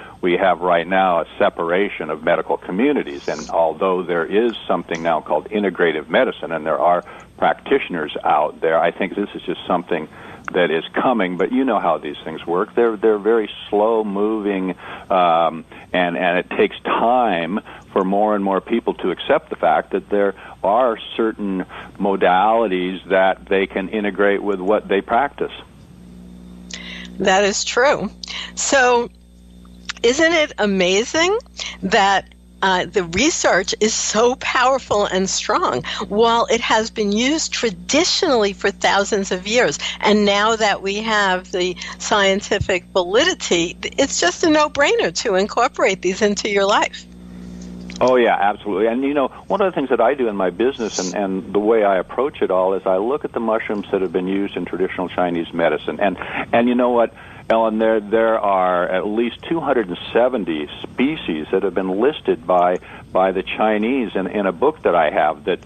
Speaker 8: right now a separation of medical communities, and although there is something now called integrative medicine, and there are practitioners out there, I think this is just something that is coming. But you know how these things work. They're very slow moving, and it takes time for more and more people to accept the fact that there are certain modalities that they can integrate with what they practice.
Speaker 7: That is true. So isn't it amazing that the research is so powerful and strong? While it has been used traditionally for thousands of years, and now that we have the scientific validity, it's just a no-brainer to incorporate these into your life.
Speaker 8: Oh, yeah, absolutely. And, one of the things that I do in my business and the way I approach it all is I look at the mushrooms that have been used in traditional Chinese medicine. And you know what, Ellen, there are at least 270 species that have been listed by the Chinese in a book that I have that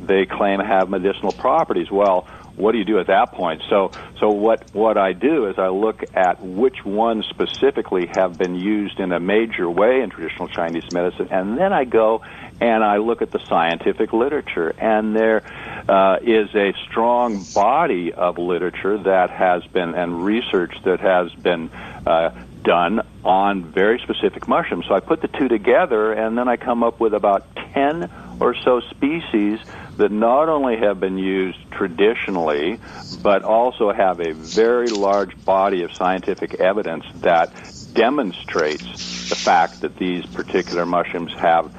Speaker 8: they claim have medicinal properties. Well, what do you do at that point? So what I do is I look at which ones specifically have been used in a major way in traditional Chinese medicine, and then I go and I look at the scientific literature, and there is a strong body of literature that has been, and research that has been done on very specific mushrooms. So I put the two together, and then I come up with about 10 or so species that not only have been used traditionally, but also have a very large body of scientific evidence that demonstrates the fact that these particular mushrooms have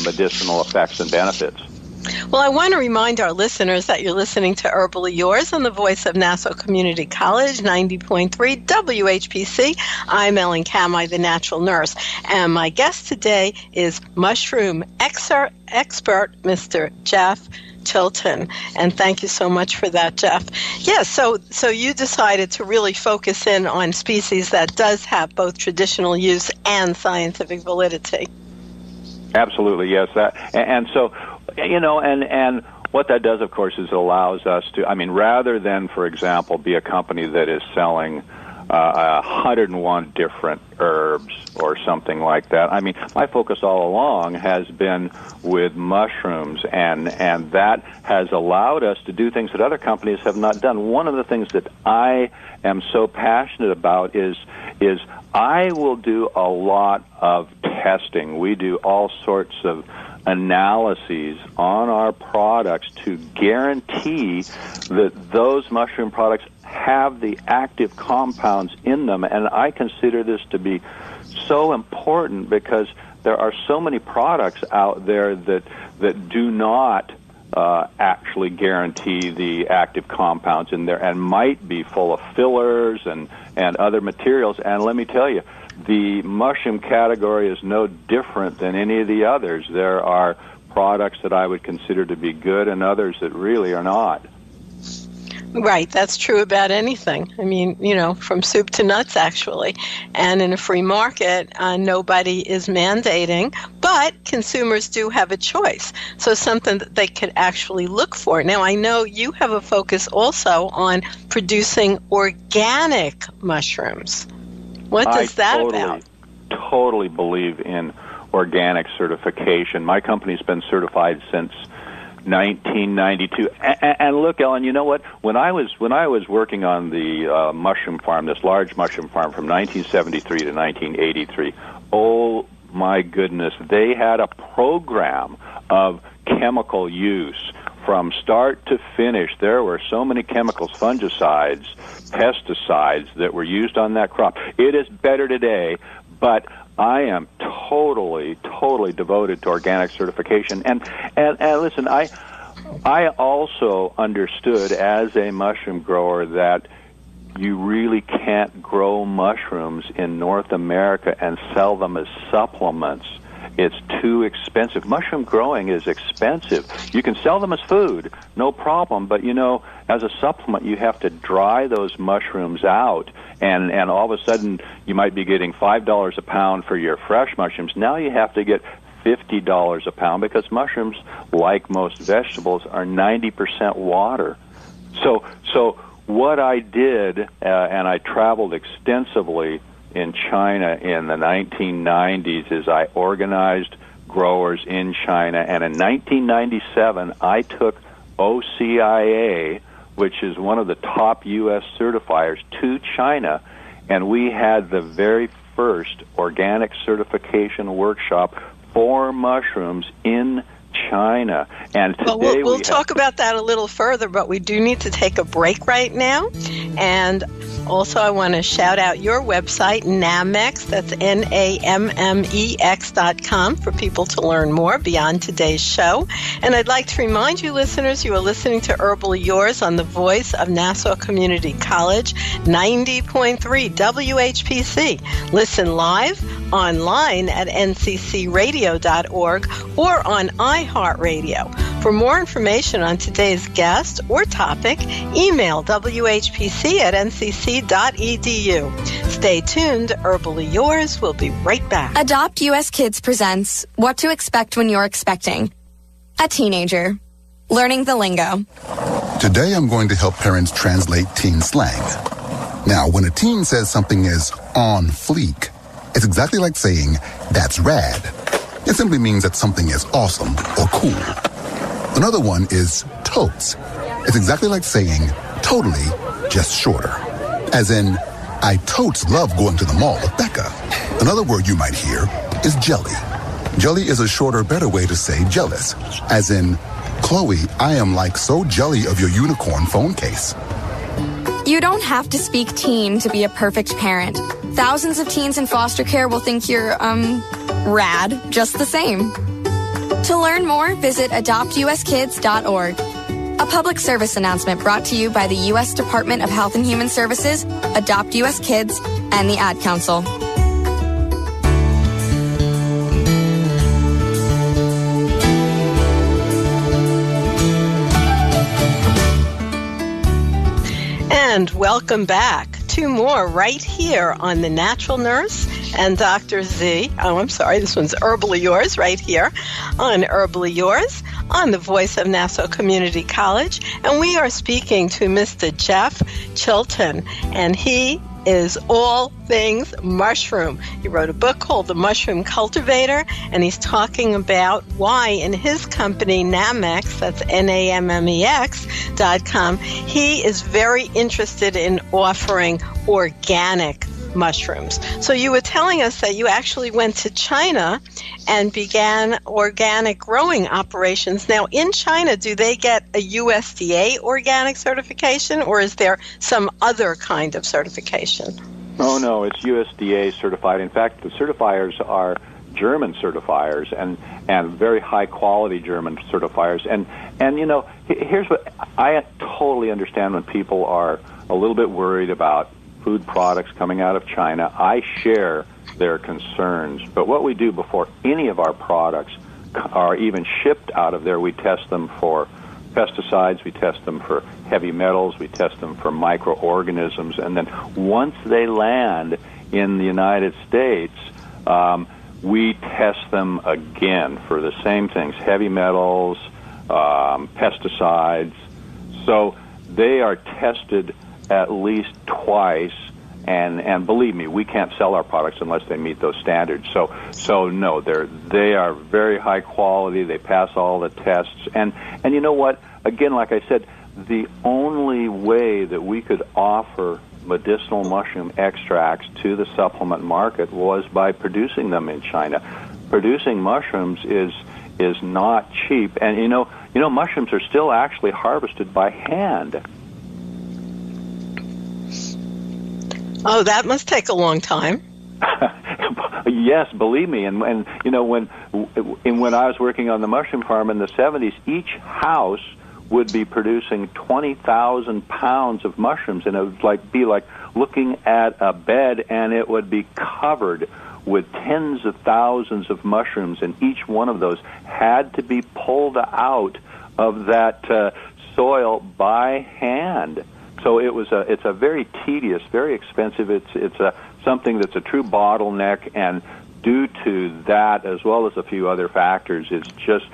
Speaker 8: medicinal effects and benefits.
Speaker 7: Well, I want to remind our listeners that you're listening to Herbally Yours on the voice of Nassau Community College, 90.3 WHPC. I'm Ellen Kamai, the natural nurse, and my guest today is mushroom expert, Mr. Jeff Chilton. And thank you so much for that, Jeff. Yeah, so you decided to really focus in on species that does have both traditional use and scientific validity.
Speaker 8: Absolutely, yes. And so, and what that does, of course, is it allows us to, rather than, for example, be a company that is selling 101 different herbs or something like that. My focus all along has been with mushrooms, and that has allowed us to do things that other companies have not done. One of the things that I am so passionate about is I will do a lot of testing. We do all sorts of analyses on our products to guarantee that those mushroom products have the active compounds in them. And I consider this to be so important because there are so many products out there that do not actually guarantee the active compounds in there and might be full of fillers and other materials. And let me tell you, the mushroom category is no different than any of the others. There are products that I would consider to be good and others that really are not.
Speaker 7: Right, that's true about anything. I mean, from soup to nuts, actually. And in a free market, nobody is mandating, but consumers do have a choice. So something that they could actually look for. Now, I know you have a focus also on producing organic mushrooms. What is that about?
Speaker 8: I totally believe in organic certification. My company's been certified since 1992. And look, Ellen, you know what? When I was working on the mushroom farm, this large mushroom farm from 1973 to 1983, oh my goodness, they had a program of chemical use from start to finish. There were so many chemicals, fungicides, pesticides that were used on that crop. It is better today, but I am totally devoted to organic certification. And listen, I also understood as a mushroom grower that you really can't grow mushrooms in North America and sell them as supplements. It's too expensive. Mushroom growing is expensive. You can sell them as food, no problem, but as a supplement, you have to dry those mushrooms out, and all of a sudden, you might be getting $5 a pound for your fresh mushrooms. Now you have to get $50 a pound because mushrooms, like most vegetables, are 90% water. So what I did, and I traveled extensively in China in the 1990s, is I organized growers in China, and in 1997 I took OCIA, which is one of the top U.S. certifiers, to China, and we had the very first organic certification workshop for mushrooms in China. And today
Speaker 7: we'll talk about that a little further, but we do need to take a break right now. And also, I want to shout out your website, Nammex, that's NAMMEX.com, for people to learn more beyond today's show. And I'd like to remind you, listeners, you are listening to Herbally Yours on the voice of Nassau Community College, 90.3 WHPC. Listen live online at nccradio.org or on iHeartRadio. For more information on today's guest or topic, email whpc@ncc.edu. Stay tuned. Herbally Yours will be right back.
Speaker 9: Adopt US Kids presents What to Expect When You're Expecting. A teenager. Learning the lingo.
Speaker 10: Today I'm going to help parents translate teen slang. Now, when a teen says something is on fleek, it's exactly like saying, that's rad. It simply means that something is awesome or cool. Another one is totes. It's exactly like saying totally, just shorter. As in, I totes love going to the mall with Becca. Another word you might hear is jelly. Jelly is a shorter, better way to say jealous. As in, Chloe, I am like so jelly of your unicorn phone case.
Speaker 9: You don't have to speak teen to be a perfect parent. Thousands of teens in foster care will think you're, rad just the same. To learn more, visit adoptuskids.org. A public service announcement brought to you by the U.S. Department of Health and Human Services, Adopt U.S. Kids, and the Ad Council.
Speaker 7: And welcome back. Two more right here on The Natural Nurse and Dr. Z. Oh, I'm sorry. This one's Herbally Yours right here on Herbally Yours on the voice of Nassau Community College. And we are speaking to Mr. Jeff Chilton, and he is all things mushroom. He wrote a book called The Mushroom Cultivator, and he's talking about why in his company, Nammex, that's NAMMEX.com, he is very interested in offering organic mushrooms. So you were telling us that you actually went to China and began organic growing operations. Now, in China, do they get a USDA organic certification, or is there some other kind of certification?
Speaker 8: Oh, no, it's USDA certified. In fact, the certifiers are German certifiers and very high-quality German certifiers. And here's what I totally understand when people are a little bit worried about food products coming out of China. I share their concerns. But what we do before any of our products are even shipped out of there, we test them for pesticides, we test them for heavy metals, we test them for microorganisms, and then once they land in the United States, we test them again for the same things, heavy metals, pesticides. So they are tested at least twice, and believe me, we can't sell our products unless they meet those standards. So no, they are very high quality. They pass all the tests, and you know what? Again, like I said, the only way that we could offer medicinal mushroom extracts to the supplement market was by producing them in China. Producing mushrooms is not cheap, and you know mushrooms are still actually harvested by hand.
Speaker 7: Oh, that must take a long time.
Speaker 8: Yes, believe me. And you know, when I was working on the mushroom farm in the 70s, each house would be producing 20,000 pounds of mushrooms, and it would be like looking at a bed, and it would be covered with tens of thousands of mushrooms, and each one of those had to be pulled out of that soil by hand. So it's a very tedious, very expensive. It's something that's a true bottleneck, and due to that, as well as a few other factors, it's just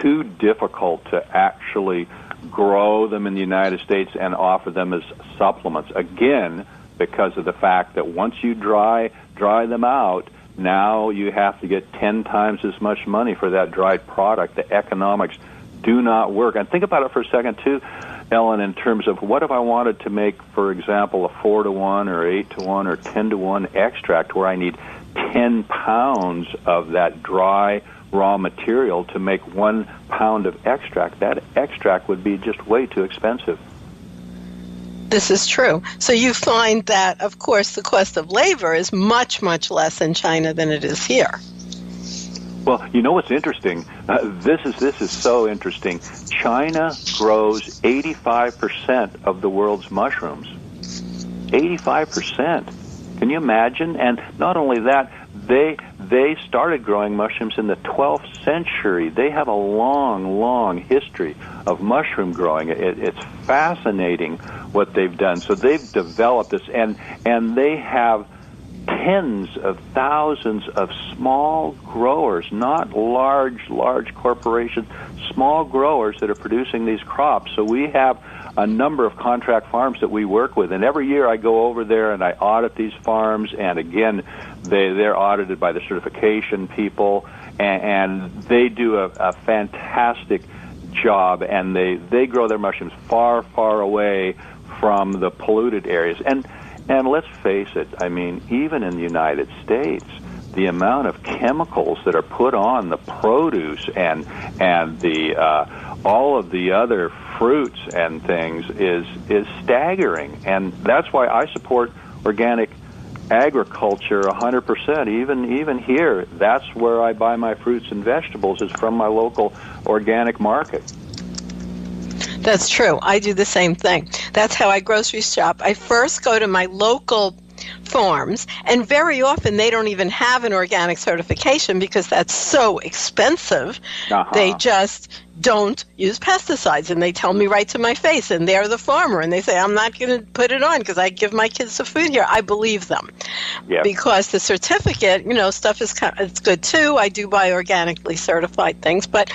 Speaker 8: too difficult to actually grow them in the United States and offer them as supplements. Again, because of the fact that once you dry them out, now you have to get 10 times as much money for that dried product. The economics do not work. And think about it for a second, too, Ellen, in terms of what if I wanted to make, for example, a 4-to-1 or 8-to-1 or 10-to-1 extract where I need 10 pounds of that dry raw material to make 1 pound of extract. That extract would be just way too expensive.
Speaker 7: This is true. So you find that, of course, the cost of labor is much, much less in China than it is here.
Speaker 8: Well, you know what's interesting? This is so interesting. China grows 85% of the world's mushrooms. 85%. Can you imagine? And not only that, they started growing mushrooms in the 12th century. They have a long, long history of mushroom growing. It's fascinating what they've done. So they've developed this, and they have tens of thousands of small growers, not large corporations, small growers that are producing these crops. So we have a number of contract farms that we work with, and every year I go over there and I audit these farms, and again, they're audited by the certification people, and they do a fantastic job, and they grow their mushrooms far, far away from the polluted areas. And let's face it, I mean, even in the United States, the amount of chemicals that are put on the produce and the all of the other fruits and things is staggering. And that's why I support organic agriculture 100%. Even here, that's where I buy my fruits and vegetables, is from my local organic market.
Speaker 7: That's true. I do the same thing. That's how I grocery shop. I first go to my local farms, and very often they don't even have an organic certification because that's so expensive. They just don't use pesticides, and they tell me right to my face, and they're the farmer, and they say, I'm not going to put it on because I give my kids the food here. I believe them. Yep. Because the certificate, stuff it's good too. I do buy organically certified things, but,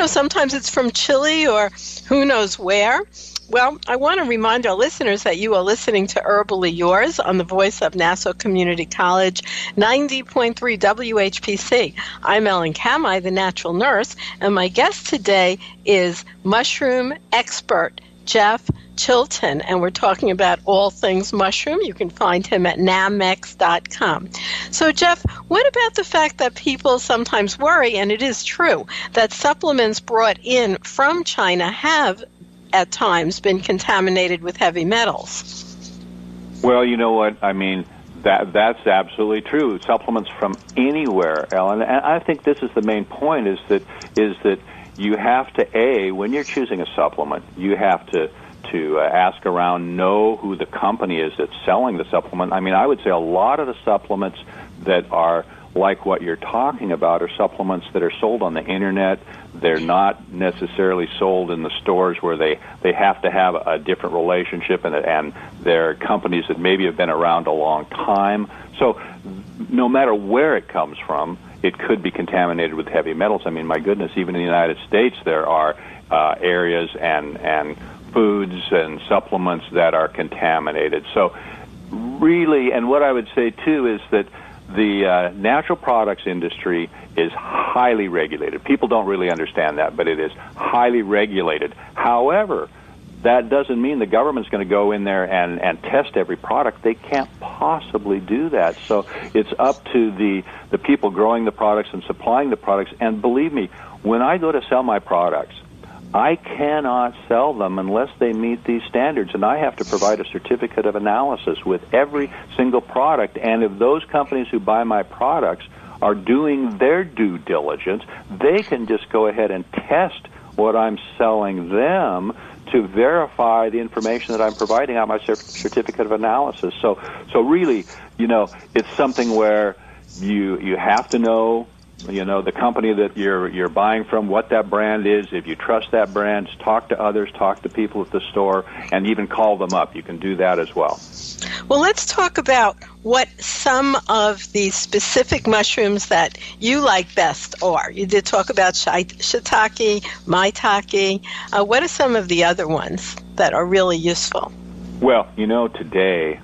Speaker 7: sometimes it's from Chile or who knows where. Well, I want to remind our listeners that you are listening to Herbally Yours on the voice of Nassau Community College, 90.3 WHPC. I'm Ellen Kamai, the natural nurse, and my guest today is mushroom expert Jeff Chilton, and we're talking about all things mushroom. You can find him at namex.com. So, Jeff, what about the fact that people sometimes worry, and it is true, that supplements brought in from China have at times been contaminated with heavy metals?
Speaker 8: Well, you know what? I mean, that's absolutely true. Supplements from anywhere, Ellen. And I think this is the main point, is that you have to, when you're choosing a supplement, you have to ask around, know who the company is that's selling the supplement. I mean, I would say a lot of the supplements that are like what you're talking about are supplements that are sold on the internet. They're not necessarily sold in the stores where they have to have a different relationship, and they're companies that maybe have been around a long time. So no matter where it comes from, it could be contaminated with heavy metals. I mean, my goodness, even in the United States there are areas and foods and supplements that are contaminated. So really, and what I would say too is that the natural products industry is highly regulated. People don't really understand that, but it is highly regulated. However, that doesn't mean the government's going to go in there and test every product. They can't possibly do that. So it's up to the people growing the products and supplying the products. And believe me, when I go to sell my products, I cannot sell them unless they meet these standards, and I have to provide a certificate of analysis with every single product. And if those companies who buy my products are doing their due diligence, they can just go ahead and test what I'm selling them to verify the information that I'm providing on my certificate of analysis. So really, it's something where you have to know, the company that you're buying from, what that brand is. If you trust that brand, talk to others, talk to people at the store, and even call them up. You can do that as well.
Speaker 7: Well, let's talk about what some of the specific mushrooms that you like best are. You did talk about shiitake, maitake. What are some of the other ones that are really useful?
Speaker 8: Well, today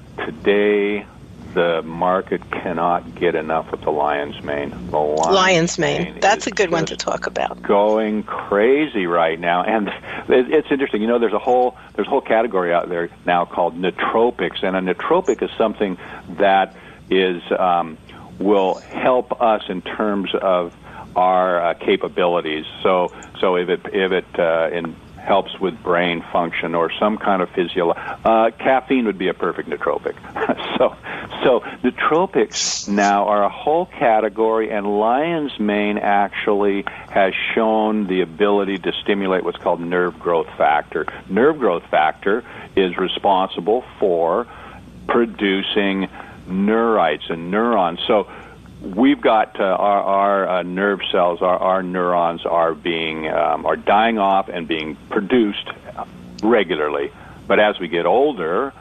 Speaker 8: the market cannot get enough of the lion's mane. The
Speaker 7: lion's mane. That's a good one to talk about.
Speaker 8: Going crazy right now, and it's interesting. There's a whole category out there now called nootropics, and a nootropic is something that is will help us in terms of our capabilities. So if it helps with brain function or some kind of caffeine would be a perfect nootropic. So nootropics now are a whole category, and lion's mane actually has shown the ability to stimulate what's called nerve growth factor. Nerve growth factor is responsible for producing neurites and neurons. So we've got our nerve cells, our neurons are dying off and being produced regularly. But as we get older,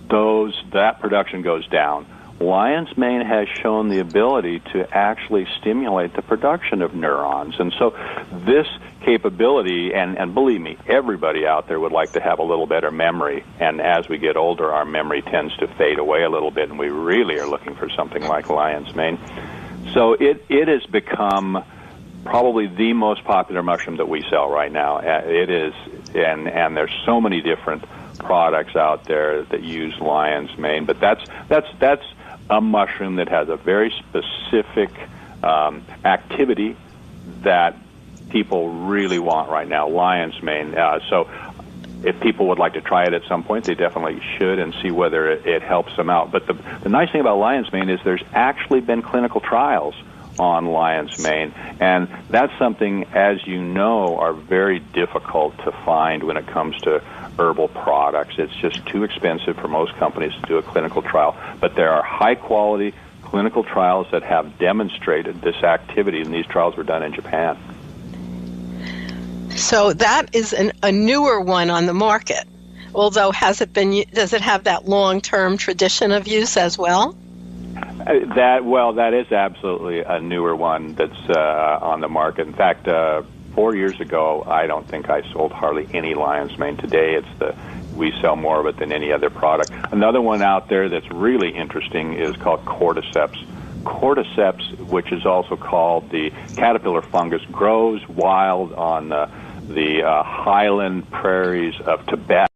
Speaker 8: that production goes down. Lion's mane has shown the ability to actually stimulate the production of neurons. And so this capability, and believe me, everybody out there would like to have a little better memory. And as we get older, our memory tends to fade away a little bit, and we really are looking for something like lion's mane. So it has become probably the most popular mushroom that we sell right now. It is, and there's so many different products out there that use lion's mane, but that's a mushroom that has a very specific activity that people really want right now, lion's mane. So if people would like to try it at some point, they definitely should and see whether it helps them out. But the nice thing about lion's mane is there's actually been clinical trials on lion's mane, and that's something, as you know, are very difficult to find when it comes to herbal products. It's just too expensive for most companies to do a clinical trial. But there are high-quality clinical trials that have demonstrated this activity, and these trials were done in Japan.
Speaker 7: So that is a newer one on the market. Although, does it have that long-term tradition of use as well?
Speaker 8: That is absolutely a newer one that's on the market. In fact, 4 years ago, I don't think I sold hardly any lion's mane. Today, we sell more of it than any other product. Another one out there that's really interesting is called cordyceps. Cordyceps, which is also called the caterpillar fungus, grows wild on the highland prairies of Tibet.